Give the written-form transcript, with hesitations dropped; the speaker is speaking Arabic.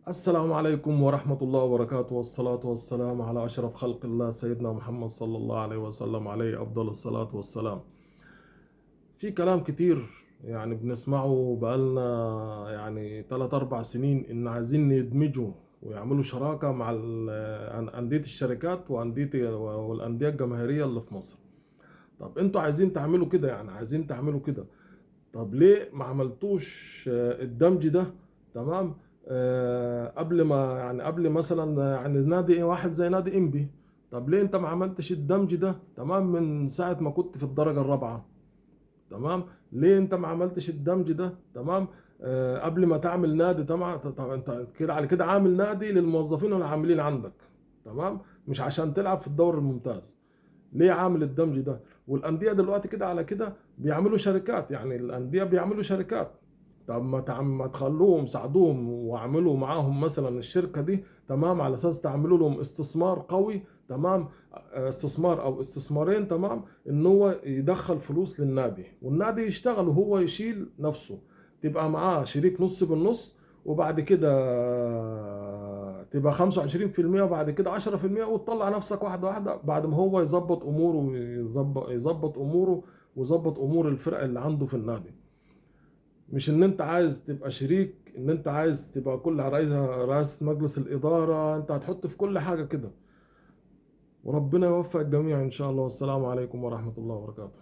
السلام عليكم ورحمة الله وبركاته، والصلاة والسلام على أشرف خلق الله سيدنا محمد صلى الله عليه وسلم، عليه أفضل الصلاة والسلام. في كلام كتير يعني بنسمعه بقالنا يعني 3 4 سنين إن عايزين يدمجوا ويعملوا شراكة مع أندية الشركات والأندية الجماهيرية اللي في مصر. طب انتوا عايزين تعملوا كده، يعني عايزين تعملوا كده، طب ليه ما عملتوش الدمج ده؟ تمام. قبل ما يعني قبل مثلا يعني نادي واحد زي نادي انبي، طب ليه انت ما عملتش الدمج ده تمام من ساعة ما كنت في الدرجة الرابعة؟ تمام. ليه انت ما عملتش الدمج ده؟ تمام. قبل ما تعمل نادي. طب انت كده على كده عامل نادي للموظفين والعاملين عندك، تمام، مش عشان تلعب في الدوري الممتاز. ليه عامل الدمج ده؟ والانديه دلوقتي كده على كده بيعملوا شركات، يعني الانديه بيعملوا شركات. طب ما تخلوهم ساعدوهم واعملوا معاهم مثلا الشركه دي، تمام، على اساس تعملوا لهم استثمار قوي، تمام. استثمار او استثمارين، تمام، ان هو يدخل فلوس للنادي والنادي يشتغل وهو يشيل نفسه، تبقى معاه شريك نص بالنص، وبعد كده تبقى 25%، وبعد كده 10%، وتطلع نفسك واحدة واحدة بعد ما هو يظبط أموره ويظبط أموره ويظبط أمور الفرق اللي عنده في النادي. مش إن أنت عايز تبقى شريك، إن أنت عايز تبقى كل رئيس مجلس الإدارة، أنت هتحط في كل حاجة كده. وربنا يوفق الجميع إن شاء الله. والسلام عليكم ورحمة الله وبركاته.